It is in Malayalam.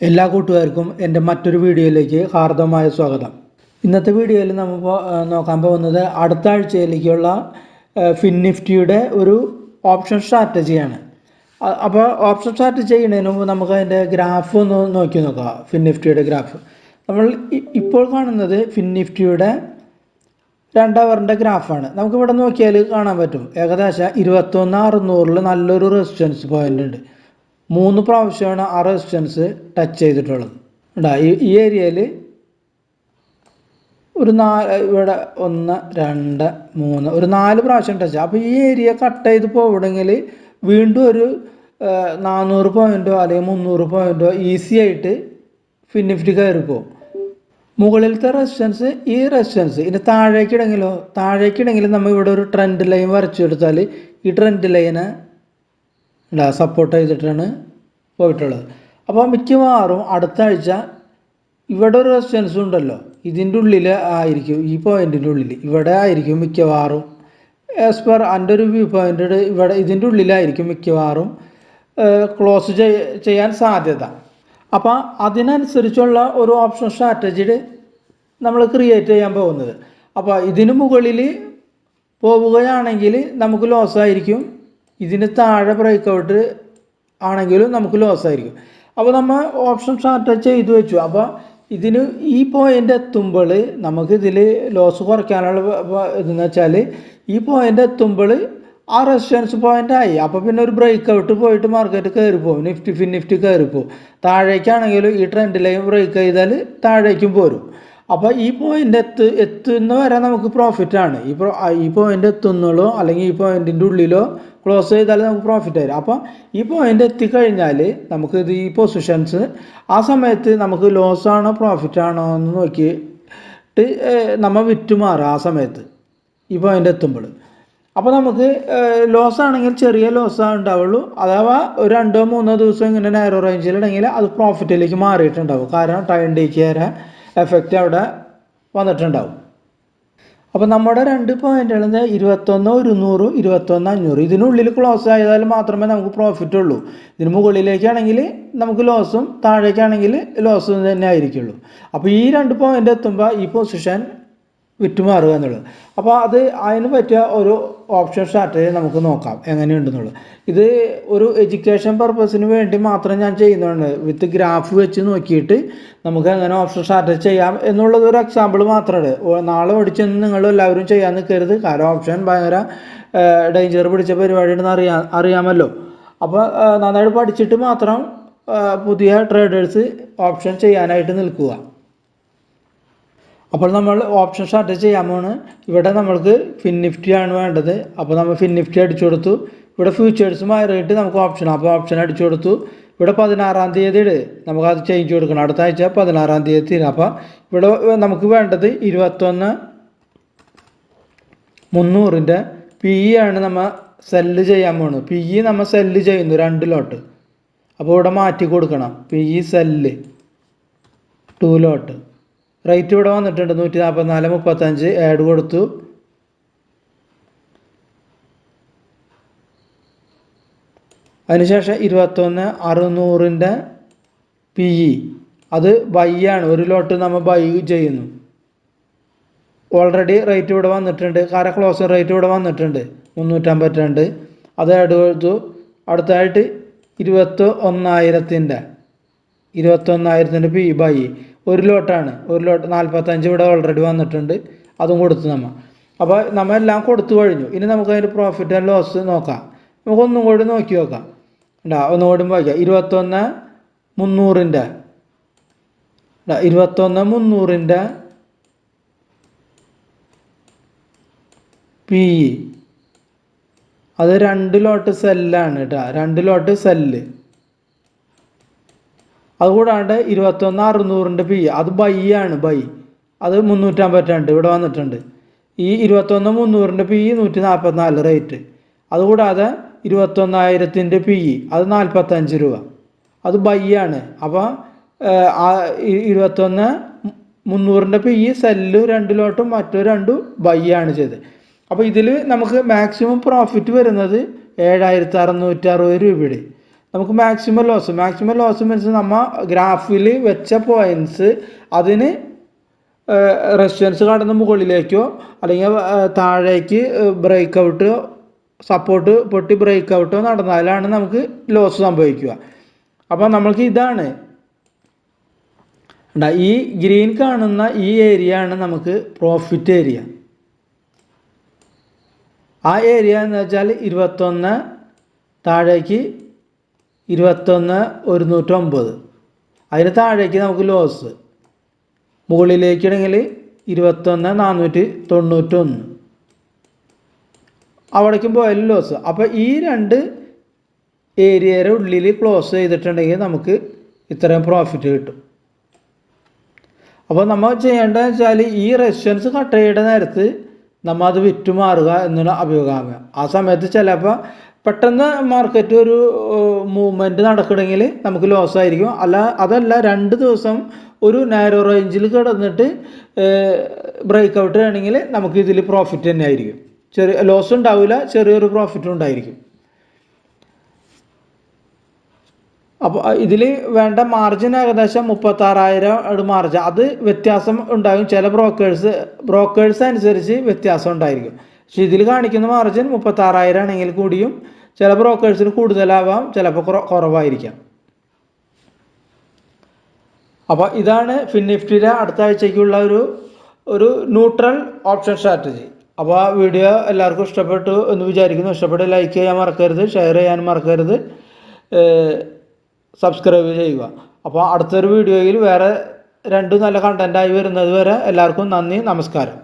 എല്ലാ കൂട്ടുകാർക്കും എൻ്റെ മറ്റൊരു വീഡിയോയിലേക്ക് ഹാർദമായ സ്വാഗതം. ഇന്നത്തെ വീഡിയോയിൽ നമ്മൾ നോക്കാൻ പോകുന്നത് അടുത്ത ആഴ്ചയിലേക്കുള്ള ഫിൻനിഫ്റ്റിയുടെ ഒരു ഓപ്ഷൻ സ്ട്രാറ്റജിയാണ്. അപ്പോൾ ഓപ്ഷൻ സ്ട്രാറ്റജി ചെയ്യുന്നതിന് മുമ്പ് നമുക്ക് അതിൻ്റെ ഗ്രാഫ് ഒന്ന് നോക്കി നോക്കാം. ഫിൻനിഫ്റ്റിയുടെ ഗ്രാഫ് നമ്മൾ ഇപ്പോൾ കാണുന്നത് ഫിൻനിഫ്റ്റിയുടെ 2 അവറിൻ്റെ ഗ്രാഫാണ്. നമുക്കിവിടെ നോക്കിയാൽ കാണാൻ പറ്റും ഏകദേശം 21,600 നല്ലൊരു റെസിസ്റ്റൻസ് പോയിൻ്റ് ഉണ്ട്. 3 പ്രാവശ്യമാണ് ആ റെസിസ്റ്റൻസ് ടച്ച് ചെയ്തിട്ടുള്ളത്. ഈ ഏരിയയിൽ ഒരു ഇവിടെ 1 2 3 ഒരു 4 പ്രാവശ്യം ടച്ച്. അപ്പോൾ ഈ ഏരിയ കട്ട് ചെയ്ത് പോകണമെങ്കിൽ വീണ്ടും ഒരു 400 പോയിൻറ്റോ അല്ലെങ്കിൽ 300 പോയിൻറ്റോ ഈസി ആയിട്ട് ഫിൻനിഫ്റ്റി കയറി പോകും. മുകളിലത്തെ റെസിസ്റ്റൻസ് ഈ റെസിസ്റ്റൻസ് ഇനി താഴേക്കിടെങ്കിലും നമ്മൾ ഇവിടെ ഒരു ട്രെൻഡ് ലൈൻ വരച്ചു കൊടുത്താൽ ഈ ട്രെൻഡ് ലൈനെ സപ്പോർട്ട് ചെയ്തിട്ടാണ് പോയിട്ടുള്ളത്. അപ്പോൾ മിക്കവാറും അടുത്ത ആഴ്ച ഇവിടെ ഒരു റെസിസ്റ്റൻസ് ഉണ്ടല്ലോ, ഇതിൻ്റെ ഉള്ളിൽ ആയിരിക്കും, ഈ പോയിൻറ്റിൻ്റെ ഉള്ളിൽ ഇവിടെ ആയിരിക്കും മിക്കവാറും, ആസ് പെർ എൻ്റെ ഒരു വ്യൂ പോയിൻ്റ് ഇവിടെ ഇതിൻ്റെ ഉള്ളിലായിരിക്കും മിക്കവാറും ക്ലോസ് ചെയ്യാൻ സാധ്യത. അപ്പോൾ അതിനനുസരിച്ചുള്ള ഒരു ഓപ്ഷൻ സ്ട്രാറ്റജി നമ്മൾ ക്രിയേറ്റ് ചെയ്യാൻ പോകുന്നത്. അപ്പോൾ ഇതിന് മുകളിൽ പോവുകയാണെങ്കിൽ നമുക്ക് ലോസ് ആയിരിക്കും, ഇതിന് താഴെ ബ്രേക്കൗട്ട് ആണെങ്കിലും നമുക്ക് ലോസ് ആയിരിക്കും. അപ്പോൾ നമ്മൾ ഓപ്ഷൻ സ്ട്രാറ്റജി ചെയ്തു വെച്ചു. അപ്പോൾ ഇതിന് ഈ പോയിൻ്റ് എത്തുമ്പോൾ നമുക്കിതിൽ ലോസ് കുറയ്ക്കാനുള്ള ഇതെന്ന് വെച്ചാൽ ഈ പോയിൻ്റ് എത്തുമ്പോൾ ആ റെസിസ്റ്റൻസ് പോയിൻ്റായി. അപ്പോൾ പിന്നെ ഒരു ബ്രേക്കൗട്ട് പോയിട്ട് മാർക്കറ്റ് കയറി പോകും, ഫിൻനിഫ്റ്റി കയറി പോകും. താഴേക്കാണെങ്കിലും ഈ ട്രെൻഡ് ലൈൻ ബ്രേക്ക് ചെയ്താൽ താഴേക്കും പോരും. അപ്പോൾ ഈ പോയിൻ്റ് എത്തുന്ന വരെ നമുക്ക് പ്രോഫിറ്റാണ്. ഈ പോയിൻ്റ് എത്തുന്നുള്ളൂ അല്ലെങ്കിൽ ഈ പോയിൻറ്റിൻ്റെ ഉള്ളിലോ ക്ലോസ് ചെയ്താൽ നമുക്ക് പ്രോഫിറ്റ് ആയിരിക്കും. അപ്പോൾ ഈ പോയിൻ്റ് എത്തിക്കഴിഞ്ഞാൽ നമുക്ക് ഈ പൊസിഷൻസ് ആ സമയത്ത് നമുക്ക് ലോസ് ആണോ പ്രോഫിറ്റ് ആണോ എന്ന് നോക്കിയിട്ട് നമ്മൾ വിറ്റുമാറുക ആ സമയത്ത് ഈ പോയിൻ്റ് എത്തുമ്പോൾ. അപ്പോൾ നമുക്ക് ലോസ് ആണെങ്കിൽ ചെറിയ ലോസ് ഉണ്ടാവുള്ളൂ. അഥവാ ഒരു 2-3 ദിവസം ഇങ്ങനെ നാരോ റേഞ്ചിലുണ്ടെങ്കിൽ അത് പ്രോഫിറ്റിലേക്ക് മാറിയിട്ടുണ്ടാവും. കാരണം ടൈം ഡേക്കിയറെ എഫക്റ്റ് അവിടെ വന്നിട്ടുണ്ടാവും. അപ്പോൾ നമ്മുടെ 2 പോയിൻ്റുകൾ 21,100 21,500 ഇതിനുള്ളിൽ ക്ലോസ് ആയതാൽ മാത്രമേ നമുക്ക് പ്രോഫിറ്റ് ഉള്ളൂ. ഇതിന് മുകളിലേക്കാണെങ്കിൽ നമുക്ക് ലോസും താഴേക്കാണെങ്കിൽ ലോസും തന്നെ ആയിരിക്കുള്ളൂ. അപ്പോൾ ഈ 2 പോയിൻ്റ് എത്തുമ്പോൾ ഈ പൊസിഷൻ വിറ്റുമാറുക എന്നുള്ളത്. അപ്പോൾ അതിന് പറ്റിയ ഒരു ഓപ്ഷൻ സ്ട്രാറ്റജി നമുക്ക് നോക്കാം എങ്ങനെയുണ്ടെന്നുള്ളത്. ഇത് ഒരു എഡ്യൂക്കേഷൻ പർപ്പസിന് വേണ്ടി മാത്രം ഞാൻ ചെയ്യുന്നതാണ്. വിത്ത് ഗ്രാഫ് വെച്ച് നോക്കിയിട്ട് നമുക്ക് എങ്ങനെ ഓപ്ഷൻ സ്ട്രാറ്റജി ചെയ്യാം എന്നുള്ളത് ഒരു എക്സാമ്പിൾ മാത്രമാണ്. നാളെ ഓടിച്ചെന്ന് നിങ്ങൾ എല്ലാവരും ചെയ്യാൻ നിൽക്കരുത്. കാരണം ഓപ്ഷൻ ഭയങ്കര ഡേഞ്ചർ പിടിച്ച പരിപാടിയാണെന്ന് അറിയാമല്ലോ. അപ്പോൾ നന്നായിട്ട് പഠിച്ചിട്ട് മാത്രം പുതിയ ട്രേഡേഴ്സ് ഓപ്ഷൻ ചെയ്യാനായിട്ട് നിൽക്കുക. അപ്പോൾ നമ്മൾ ഓപ്ഷൻ സ്ട്രാറ്റജി ചെയ്യാൻ ഇവിടെ നമ്മൾക്ക് ഫിൻനിഫ്റ്റിയാണ് വേണ്ടത്. അപ്പോൾ നമ്മൾ ഫിൻനിഫ്റ്റി അടിച്ചു കൊടുത്തു. ഇവിടെ ഫ്യൂച്ചേഴ്സ് മാറിയിട്ട് നമുക്ക് ഓപ്ഷൻ, അപ്പോൾ ഓപ്ഷൻ അടിച്ചു കൊടുത്ു. ഇവിടെ 16-ാം തീയതി നമുക്കത് ചേഞ്ച് കൊടുക്കണം. അടുത്ത ആഴ്ച 16-ാം തീയതി തീരും. അപ്പോൾ ഇവിടെ നമുക്ക് വേണ്ടത് 21,300 PE ആണ് നമ്മൾ സെല്ല് ചെയ്യാൻ പോകുന്നത്. PE നമ്മൾ സെല്ല് ചെയ്യുന്നു 2 ലോട്ട്. അപ്പോൾ ഇവിടെ മാറ്റി കൊടുക്കണം. PE സെല്ല് 2 ലോട്ട്. റേറ്റ് ഇവിടെ വന്നിട്ടുണ്ട് 144.35 ആഡ് കൊടുത്തു. അതിനുശേഷം 21,600 PE അത് ബൈ ആണ്. 1 ലോട്ട് നമ്മൾ ബൈ ചെയ്യുന്നു. ഓൾറെഡി റേറ്റ് ഇവിടെ വന്നിട്ടുണ്ട്. കാരണം ക്ലോസിംഗ് റേറ്റ് ഇവിടെ വന്നിട്ടുണ്ട് 352. അത് ആഡ് കൊടുത്തു. അടുത്തായിട്ട് 21,000 PE ബൈ 1 ലോട്ടാണ്. 1 ലോട്ട് 45 ഇവിടെ ഓൾറെഡി വന്നിട്ടുണ്ട്. അതും കൊടുത്തു നമ്മൾ. അപ്പോൾ നമ്മൾ എല്ലാം കൊടുത്തു കഴിഞ്ഞു. ഇനി നമുക്ക് അതിൻ്റെ പ്രോഫിറ്റ് ആൻഡ് ലോസ് നോക്കാം. നമുക്കൊന്നും കൂടി നോക്കി നോക്കാം. ഒന്നുകൂടി വായിക്കാം. 21,300 PE അത് 2 ലോട്ട് സെല്ലാണ് കേട്ടോ. 2 ലോട്ട് സെല്ല്. അതുകൂടാണ്ട് 21,600 PE അത് ബൈ ആണ്. ബൈ അത് 352 ഇവിടെ വന്നിട്ടുണ്ട്. ഈ 21,300 PE 144 റേറ്റ്. അതുകൂടാതെ 21,000 PE അത് 45 രൂപ. അത് ബൈ ആണ്. അപ്പോൾ 21,300 PE സെല്ല് 2 ലോട്ടും മറ്റു 2 ബൈ ആണ് ചെയ്തത്. അപ്പോൾ ഇതിൽ നമുക്ക് മാക്സിമം പ്രോഫിറ്റ് വരുന്നത് 7,660 രൂപയുടെ. നമുക്ക് മാക്സിമം ലോസ് മീൻസ് നമ്മൾ ഗ്രാഫിൽ വെച്ച പോയിൻറ്റ്സ് അതിന് റെസിസ്റ്റൻസ് കടന്ന് മുകളിലേക്കോ അല്ലെങ്കിൽ താഴേക്ക് ബ്രേക്ക് ഔട്ടോ സപ്പോർട്ട് പൊട്ടി ബ്രേക്ക് ഔട്ടോ നടന്നാലാണ് നമുക്ക് ലോസ് സംഭവിക്കുക. അപ്പോൾ നമ്മൾക്ക് ഇതാണ് ഈ ഗ്രീൻ കാണുന്ന ഈ ഏരിയ ആണ് നമുക്ക് പ്രോഫിറ്റ് ഏരിയ. ആ ഏരിയ എന്ന് വെച്ചാൽ 21 താഴേക്ക് 21,109, അതിന് താഴേക്ക് നമുക്ക് ലോസ്, മുകളിലേക്കാണെങ്കിൽ 21,491 അവിടേക്കും പോയാലും ലോസ്. അപ്പോൾ ഈ രണ്ട് ഏരിയയുടെ ഉള്ളിൽ ക്ലോസ് ചെയ്തിട്ടുണ്ടെങ്കിൽ നമുക്ക് ഇത്രയും പ്രോഫിറ്റ് കിട്ടും. അപ്പോൾ നമ്മൾ ചെയ്യേണ്ടതെന്ന് വെച്ചാൽ ഈ റെസിസ്റ്റൻസ് കട്ട് ചെയ്യേണ്ട നേരത്ത് നമ്മൾ അത് വിറ്റുമാറുക എന്നുള്ള അഭികാമ്യം. ആ സമയത്ത് ചിലപ്പോൾ പെട്ടെന്ന് മാർക്കറ്റ് ഒരു മൂവ്മെൻറ്റ് നടക്കണമെങ്കിൽ നമുക്ക് ലോസ് ആയിരിക്കും. അതല്ല 2 ദിവസം ഒരു നാരോ റേഞ്ചിൽ കിടന്നിട്ട് ബ്രേക്ക് ഔട്ട് ആണെങ്കിൽ നമുക്ക് ഇതിൽ പ്രോഫിറ്റ് തന്നെ ആയിരിക്കും. ചെറിയ ലോസ് ഉണ്ടാവില്ല, ചെറിയൊരു പ്രോഫിറ്റും ഉണ്ടായിരിക്കും. അപ്പോൾ ഇതിൽ വേണ്ട മാർജിൻ ഏകദേശം 36,000 മാർജിൻ. അത് വ്യത്യാസം ഉണ്ടാകും, ചില ബ്രോക്കേഴ്സ് അനുസരിച്ച് വ്യത്യാസം ഉണ്ടായിരിക്കും. പക്ഷെ ഇതിൽ കാണിക്കുന്ന മാർജിൻ 36,000 ആണെങ്കിൽ കൂടിയും ചില ബ്രോക്കേഴ്സിന് കൂടുതലാവാം, ചിലപ്പോൾ കുറവായിരിക്കാം. അപ്പോൾ ഇതാണ് ഫിൻനിഫ്റ്റിയുടെ അടുത്ത ആഴ്ചയ്ക്കുള്ള ഒരു ന്യൂട്രൽ ഓപ്ഷൻ സ്ട്രാറ്റജി. അപ്പോൾ ആ വീഡിയോ എല്ലാവർക്കും ഇഷ്ടപ്പെട്ടു എന്ന് വിചാരിക്കുന്നു. ഇഷ്ടപ്പെട്ട് ലൈക്ക് ചെയ്യാൻ മറക്കരുത്, ഷെയർ ചെയ്യാൻ മറക്കരുത്, സബ്സ്ക്രൈബ് ചെയ്യുക. അപ്പോൾ അടുത്തൊരു വീഡിയോയിൽ വേറെ 2 നല്ല കണ്ടൻറ്റായി വരുന്നത് വരെ എല്ലാവർക്കും നന്ദി, നമസ്കാരം.